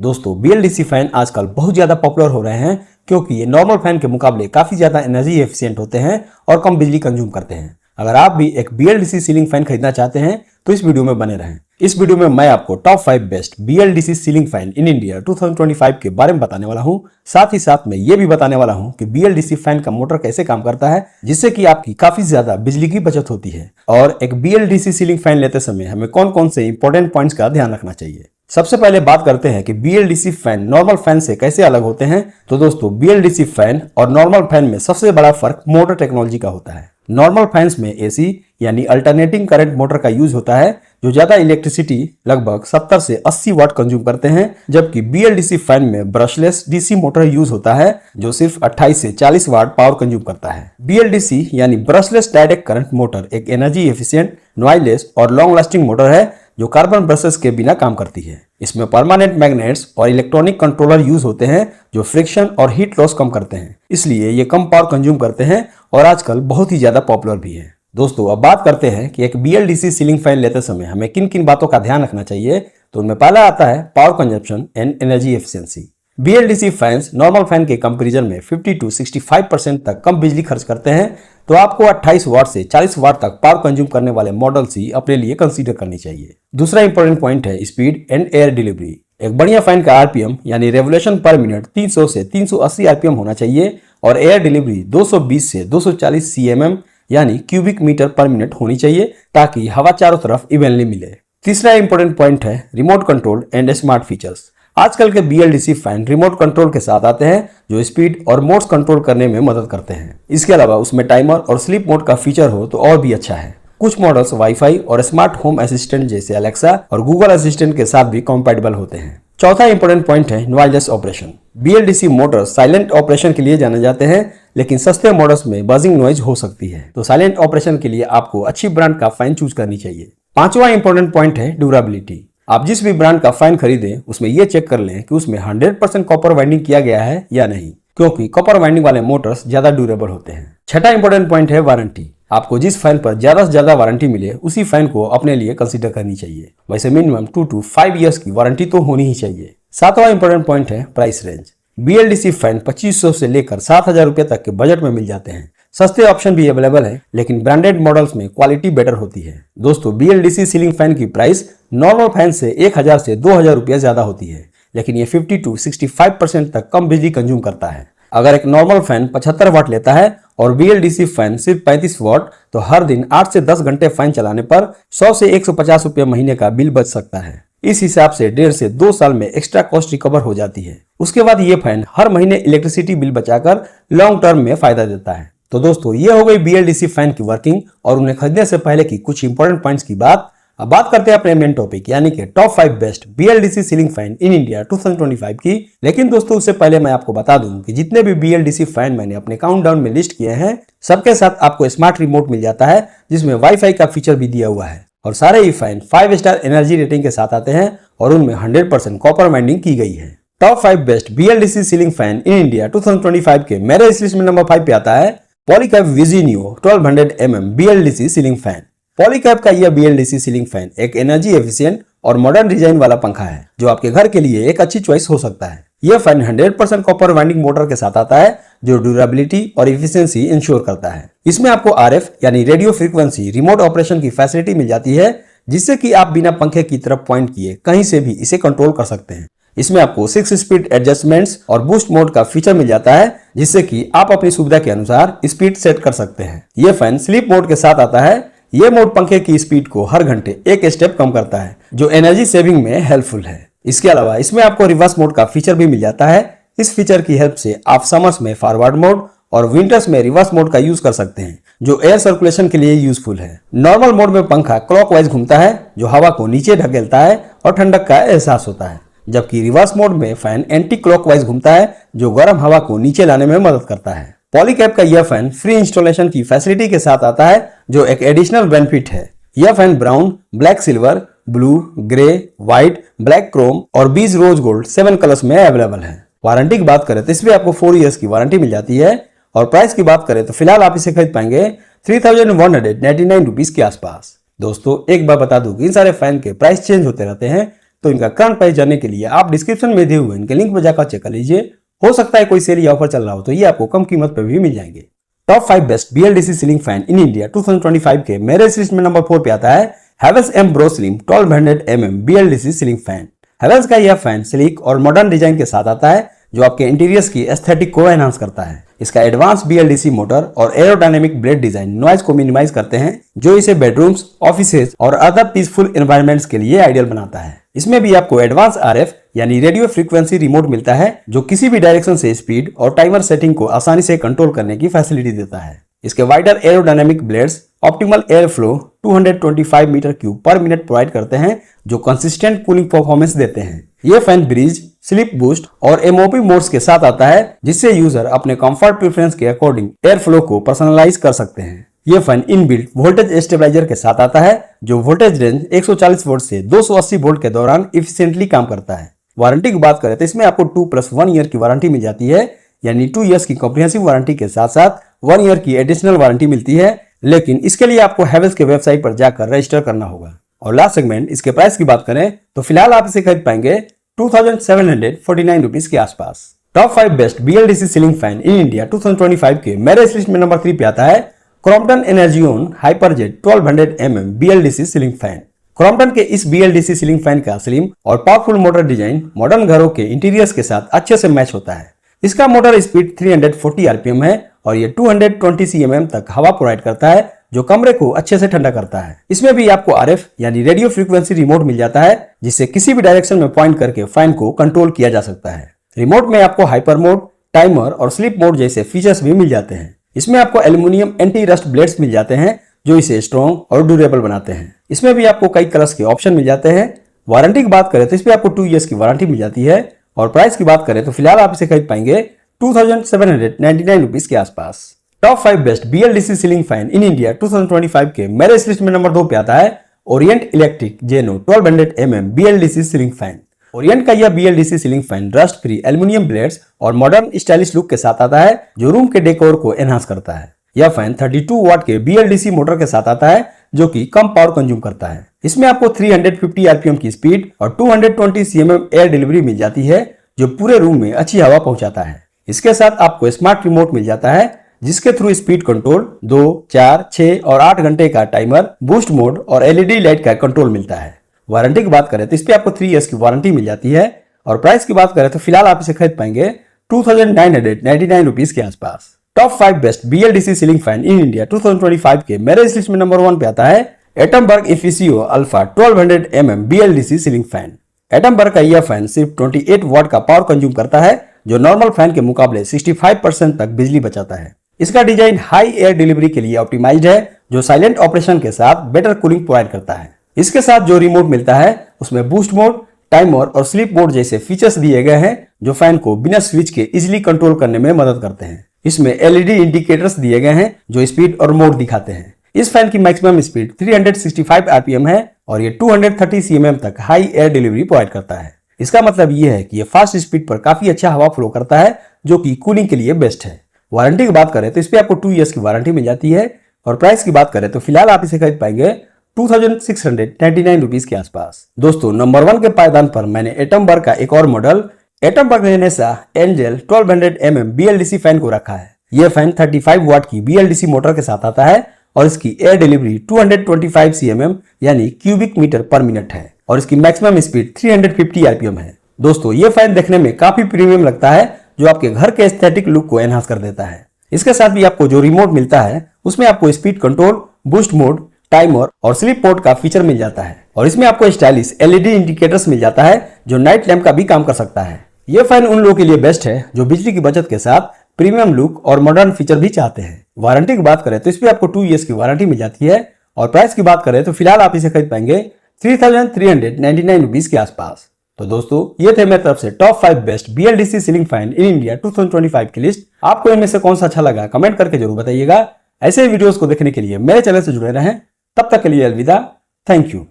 दोस्तों BLDC fan आजकल बहुत ज़्यादा पॉपुलर हो रहे हैं क्योंकि ये नॉर्मल फैन के मुकाबले काफ़ी ज़्यादा एनर्जी एफिशिएंट होते हैं और कम बिजली कंज्यूम करते हैं। अगर आप भी एक BLDC सीलिंग फैन खरीदना चाहते हैं तो इस वीडियो में बने रहें। इस वीडियो में मैं आपको top 5 best BLDC ceiling fan in India 2025 के बारे में बताने वाला हूं। साथ ही साथ मैं ये भी बताने वाला हूं कि BLDC फैन का मोटर कैसे काम करता है, जिससे कि आपकी काफी ज्यादा बिजली की बचत होती है। और एक BLDC सीलिंग फैन लेते समय हमें कौन कौन से इंपॉर्टेंट पॉइंट्स का ध्यान रखना चाहिए। सबसे पहले बात करते हैं कि BLDC फैन नॉर्मल फैन से कैसे अलग होते हैं। तो दोस्तों BLDC फैन और नॉर्मल फैन में सबसे बड़ा फर्क मोटर टेक्नोलॉजी का होता है। नॉर्मल फैंस में AC यानी अल्टरनेटिंग करंट मोटर का यूज होता है, जो ज्यादा इलेक्ट्रिसिटी लगभग 70 से 80 वाट कंज्यूम करते हैं, जबकि BLDC फैन में ब्रशलेस DC मोटर यूज होता है जो सिर्फ 28 से 40 वाट पावर कंज्यूम करता है। BLDC यानी ब्रशलेस डायरेक्ट करंट मोटर एक एनर्जी एफिशिएंट, नॉइलेस और लॉन्ग लास्टिंग मोटर है जो कार्बन ब्रशेस के बिना काम करती है। इसमें परमानेंट मैग्नेट्स और इलेक्ट्रॉनिक कंट्रोलर यूज होते हैं जो फ्रिक्शन और हीट लॉस कम करते हैं, इसलिए ये कम पावर कंज्यूम करते हैं और आजकल बहुत ही ज्यादा पॉपुलर भी है। दोस्तों अब बात करते हैं कि एक BLDC सीलिंग फैन लेते समय हमें किन किन बातों का ध्यान रखना चाहिए। तो उनमें पहला आता है power consumption and energy efficiency. BLDC fans normal fan के कंपैरिजन में 50 to 65% तक कम बिजली खर्च करते हैं, तो आपको 28 वाट से 40 वाट तक पावर कंज्यूम करने वाले मॉडल्स ही अपने लिए कंसीडर करनी चाहिए। दूसरा इंपॉर्टेंट पॉइंट है स्पीड एंड एयर डिलीवरी। एक बढ़िया फैन का RPM यानी रेवोल्यूशन पर मिनट 300 से 380 RPM होना चाहिए और एयर डिलीवरी 220 से 240 CMM यानी क्यूबिक मीटर पर मिनट होनी चाहिए, ताकि हवा चारों तरफ इवनली मिले। तीसरा इंपॉर्टेंट पॉइंट है remote control and smart features. आजकल के BLDC फैन रिमोट कंट्रोल के साथ आते हैं जो स्पीड और मोड्स कंट्रोल करने में मदद करते हैं। इसके अलावा उसमें टाइमर और स्लीप मोड का फीचर हो तो और भी अच्छा है। कुछ मॉडल्स वाईफाई और स्मार्ट होम असिस्टेंट जैसे अलेक्सा और गूगल असिस्टेंट के साथ भी कंपैटिबल होते हैं। चौथा इंपॉर्टेंट पॉइंट है noiseless operation. BLDC motors silent operation के लिए जाने जाते हैं, लेकिन सस्ते मॉडल्स में बजिंग नॉइज हो सकती है, तो साइलेंट ऑपरेशन के लिए आपको अच्छी ब्रांड का फैन चूज करनी चाहिए। पांचवा इंपॉर्टेंट पॉइंट है ड्यूरेबिलिटी। आप जिस भी ब्रांड का फैन खरीदें उसमें यह चेक कर लें कि उसमें 100% कॉपर वाइंडिंग किया गया है या नहीं, क्योंकि कॉपर वाइंडिंग वाले मोटर्स ज्यादा ड्यूरेबल होते हैं। छठा इंपॉर्टेंट पॉइंट है वारंटी। आपको जिस फैन पर ज्यादा से ज्यादा वारंटी मिले उसी फैन को अपने लिए कंसीडर करनी चाहिए। वैसे मिनिमम 2 to 5 इयर्स की वारंटी तो होनी ही चाहिए। सातवां इंपॉर्टेंट पॉइंट है प्राइस रेंज। BLDC फैन 2500 से लेकर 7000 रुपए तक के बजट में मिल जाते हैं। सस्ते ऑप्शन भी अवेलेबल है, लेकिन ब्रांडेड मॉडल्स में क्वालिटी बेटर होती है। दोस्तों BLDC सीलिंग फैन की प्राइस नॉर्मल फैन से 1000 से 2000 रुपया ज्यादा होती है, लेकिन ये 50 to 65% तक कम बिजली कंज्यूम करता है। अगर एक नॉर्मल फैन 75 वाट लेता है और BLDC फैन सिर्फ 35 वाट, तो हर दिन 8 से 10 घंटे फैन चलाने पर 100 से 150 रुपये महीने का बिल बच सकता है। इस हिसाब से 1.5 से 2 साल में एक्स्ट्रा कॉस्ट रिकवर हो जाती है। उसके बाद ये फैन हर महीने इलेक्ट्रिसिटी बिल बचाकर लॉन्ग टर्म में फायदा देता है। तो दोस्तों ये हो गई BLDC फैन की वर्किंग और उन्हें खरीदने से पहले की कुछ इंपॉर्टेंट पॉइंट्स की बात। अब बात करते हैं अपने मेन टॉपिक यानी कि top 5 best BLDC ceiling fan in India 2025 की। लेकिन दोस्तों उससे पहले मैं आपको बता दूं कि जितने भी BLDC फैन मैंने अपने काउंटडाउन में लिस्ट किए हैं, सबके साथ आपको स्मार्ट रिमोट मिल जाता है, जिसमें वाईफाई का फीचर भी दिया हुआ है। और सारे ही फैन 5 स्टार एनर्जी रेटिंग के साथ आते हैं और उनमें 100% कॉपर वाइंडिंग की गई है। Top 5 best BLDC ceiling fan in India 2025 के मेरे इस लिस्ट में नंबर 5 पे आता है Polycab Vizinio 1200 mm BLDC ceiling fan. Polycab का यह BLDC सीलिंग फैन एक एनर्जी एफिशिएंट और मॉडर्न डिजाइन वाला पंखा है, जो आपके घर के लिए एक अच्छी चॉइस हो सकता है। यह फैन 100% कॉपर वाइंडिंग मोटर के साथ आता है, जो ड्यूरेबिलिटी और इफिशियंसी इंश्योर करता है। इसमें आपको RF यानी रेडियो फ्रीक्वेंसी रिमोट ऑपरेशन की फैसिलिटी मिल जाती है, जिससे कि आप बिना पंखे की तरफ पॉइंट किए कहीं से भी इसे कंट्रोल कर सकते हैं। इसमें आपको 6 स्पीड एडजस्टमेंट्स और बूस्ट मोड का फीचर मिल जाता है, जिससे कि आप अपनी सुविधा के अनुसार स्पीड सेट कर सकते हैं। यह फैन स्लीप मोड के साथ आता है। यह मोड पंखे की स्पीड को हर घंटे 1 स्टेप कम करता है, जो एनर्जी सेविंग में हेल्पफुल है। इसके अलावा इसमें आपको रिवर्स मोड का फीचर भी मिल जाता है। इस फीचर की हेल्प से आप समर्स में फॉरवर्ड मोड और विंटर्स में रिवर्स मोड का यूज कर सकते हैं, जो एयर सर्कुलेशन के लिए यूजफुल है। नॉर्मल मोड में पंखा क्लॉकवाइज घूमता है, जो हवा को नीचे ढकेलता है और ठंडक का एहसास होता है, जबकि रिवर्स मोड में फैन एंटी क्लॉकवाइज घूमता है, जो गर्म हवा को नीचे लाने में मदद करता है। पॉलीकैब का यह फैन फ्री इंस्टॉलेशन की फैसिलिटी के साथ आता है, जो एक एडिशनल बेनिफिट है। यह fan brown, black silver, blue, grey, white, black Chrome और 20 रोज गोल्ड 7 कलर्स में अवेलेबल है। वारंटी की बात करें तो इसमें आपको 4 इयर्स की वारंटी मिल जाती है और प्राइस की बात करें तो फिलहाल आप इसे खरीद पाएंगे 3199 रुपीज के आसपास। दोस्तों एक बार बता दूं कि इन सारे फैन के प्राइस चेंज होते रहते हैं, तो इनका करंट प्राइस जानने के लिए आप डिस्क्रिप्शन में दिए हुए इनके लिंक पर जाकर चेक कर लीजिए। हो सकता है कोई सेल या ऑफर चल रहा हो तो ये आपको कम कीमत पर भी मिल जाएंगे। Top 5 best BLDC ceiling fan in India 2025 के मेरे इस लिस्ट में नंबर 4 पे आता है Havells एम्ब्रो slim 1200 mm BLDC ceiling fan. Havells का यह फैन स्लीक और मॉडर्न डिजाइन के साथ आता है जो आपके इंटीरियर्स की एस्थेटिक को एनहांस करता है। इसका एडवांस BLDC मोटर और एरोडायनेमिक ब्लेड डिजाइन नॉइज को मिनिमाइज करते हैं जो इसे बेडरूम्स, ऑफिसेज और अदर पीसफुल एनवायरनमेंट्स के लिए आइडियल बनाता है। इसमें भी आपको एडवांस RF यानी रेडियो फ्रीक्वेंसी रिमोट मिलता है जो किसी भी डायरेक्शन से स्पीड और टाइमर सेटिंग को आसानी से कंट्रोल करने की फैसिलिटी देता है। इसके wider aerodynamic blades optimal air flow 225 metre cube per minute provide करते हैं जो कंसिस्टेंट कूलिंग परफॉर्मेंस देते हैं। ये फैन ब्रीज, स्लीप बूस्ट और MOP मोड्स के साथ आता है जिससे यूजर अपने कंफर्ट प्रेफरेंस के अकॉर्डिंग एयर फ्लो को पर्सनलाइज कर सकते हैं। ये फैन इनबिल्ट वोल्टेज स्टेबलाइजर के साथ आता है जो वोल्टेज रेंज 140 वोल्ट से 280 वोल्ट के दौरान इफिशिएंटली काम करता है। वारंटी की बात करें तो इसमें आपको 2+1 ईयर की वारंटी मिल जाती है, यानी 2 इयर्स की कॉम्प्रिहेंसिव वारंटी के साथ साथ 1 ईयर की एडिशनल वारंटी मिलती है, लेकिन इसके लिए आपको हैवेल्स के वेबसाइट पर जाकर रजिस्टर करना होगा। और लास्ट सेगमेंट इसके प्राइस की बात करें तो फिलहाल आप इसे खरीद पाएंगे 2749 रुपीज के आसपास। Top 5 best BLDC ceiling fan in India 2025 के मेरे इस लिस्ट में नंबर 3 पे आता है Crompton Energion Hyperjet 1200 mm BLDC ceiling fan. Crompton के इस BLDC सीलिंग फैन का स्लिम और पावरफुल मोटर डिजाइन मॉडर्न घरों के इंटीरियर्स के साथ अच्छे से मैच होता है। इसका मोटर स्पीड 340 RPM है और ये 220 cm तक हवा प्रोवाइड करता है जो कमरे को अच्छे से ठंडा करता है। इसमें भी आपको RF यानी रेडियो फ्रीक्वेंसी रिमोट मिल जाता है जिससे किसी भी डायरेक्शन में पॉइंट करके फैन को कंट्रोल किया जा सकता है। रिमोट में आपको हाइपर मोड, टाइमर और स्लीप मोड जैसे फीचर्स भी मिल जाते हैं। इसमें आपको एल्यूमिनियम एंटी रस्ट ब्लेड्स मिल जाते हैं जो इसे स्ट्रॉन्ग और ड्यूरेबल बनाते हैं। इसमें भी आपको कई कलर्स के ऑप्शन मिल जाते हैं। वारंटी की बात करें तो इसमें आपको 2 इयर्स की वारंटी मिल जाती है और प्राइस की बात करें तो फिलहाल आप इसे खरीद पाएंगे 2799 रुपीज के आसपास। Top 5 best BLDC ceiling fan in India 2025 के मेरे इस लिस्ट में नंबर 2 पे आता है ओरिएंट इलेक्ट्रिक जेनो 1200 mm BLDC ceiling fan. Orient का यह BLDC ceiling fan rust free aluminium blades और मॉडर्न स्टाइलिश लुक के साथ आता है जो रूम के डेकोर को एनहांस करता है। यह फैन 32 वाट के BLDC मोटर के साथ आता है जो कि कम पावर कंज्यूम करता है। इसमें आपको 350 RPM की स्पीड और 220 cm एयर डिलीवरी मिल जाती है जो पूरे रूम में अच्छी हवा पहुंचाता है। इसके साथ आपको स्मार्ट रिमोट मिल जाता है जिसके थ्रू स्पीड कंट्रोल, 2, 4, 6 और 8 घंटे का टाइमर, बूस्ट मोड और LED लाइट का कंट्रोल मिलता है। वारंटी की बात करें तो इस पे आपको 3 इयर्स की वारंटी मिल जाती है और प्राइस की बात करें तो फिलहाल आप इसे खरीद पाएंगे 2999 रुपीज के आसपास। Top 5 best BLDC ceiling fan in India 2025 के मेरे इस लिस्ट में नंबर 1 पे आता है Atomberg Efficio Alpha 1200 mm BLDC ceiling fan. Atomberg का यह फैन सिर्फ 28 वाट का पावर कंज्यूम करता है जो नॉर्मल फैन के मुकाबले 65% तक बिजली बचाता है। इसका डिजाइन हाई एयर डिलीवरी के लिए ऑप्टिमाइज्ड है जो साइलेंट ऑपरेशन के साथ बेटर कूलिंग प्रोवाइड करता है। इसके साथ जो रिमोट मिलता है उसमें बूस्ट मोड, टाइमर और स्लीप मोड जैसे फीचर्स दिए गए हैं जो फैन को बिना स्विच के इजीली कंट्रोल करने में मदद करते हैं। इसमें LED इंडिकेटर्स दिए गए हैं जो स्पीड और मोड दिखाते हैं। इस फैन की मैक्सिमम स्पीड 365 RPM है और ये 230 cm तक हाई एयर डिलीवरी प्रोवाइड करता है। इसका मतलब ये है कि ये फास्ट स्पीड पर काफी अच्छा हवा फ्लो करता है जो कि कूलिंग के लिए बेस्ट है। वारंटी की बात करें तो इस पे आपको 2 इयर्स की वारंटी मिल जाती है और प्राइस की बात करें तो फिलहाल आप इसे खरीद पाएंगे 2699 रुपीज के आसपास। दोस्तों नंबर 1 के पायदान पर मैंने एटमबर्ग का एक और model Atomberg Renaissance angel 1200 mm BLDC fan को रखा है। यह फैन 35 वाट की BLDC मोटर के साथ आता है और इसकी एयर डिलीवरी 225 cm यानी क्यूबिक मीटर पर मिनट है और इसकी मैक्सिमम स्पीड 350 RPM है। दोस्तों ये फैन देखने में काफी प्रीमियम लगता है जो आपके घर के एस्थेटिक लुक को एनहांस कर देता है। इसके साथ भी आपको जो रिमोट मिलता है उसमें आपको speed control, boost mode, timer और स्लीप मोड का फीचर मिल जाता है और इसमें आपको स्टाइलिश LED इंडिकेटर्स मिल जाता है जो नाइट लैंप का भी काम कर सकता है। यह फैन उन लोगों के लिए बेस्ट है जो बिजली की बचत के साथ प्रीमियम लुक और मॉडर्न फीचर भी चाहते हैं। वारंटी की बात करें तो इस पे आपको 2 इयर्स की वारंटी मिल जाती है और प्राइस की बात करें तो फिलहाल आप इसे खरीद पाएंगे 3399 रुपीज के आसपास। तो दोस्तों ये थे मेरी तरफ से top 5 best BLDC ceiling fan in India 2025 की लिस्ट। आपको इनमें से कौन सा अच्छा लगा कमेंट करके जरूर बताइएगा। ऐसे वीडियोस को देखने के लिए मेरे चैनल से जुड़े रहें। तब तक के लिए अलविदा। Thank you.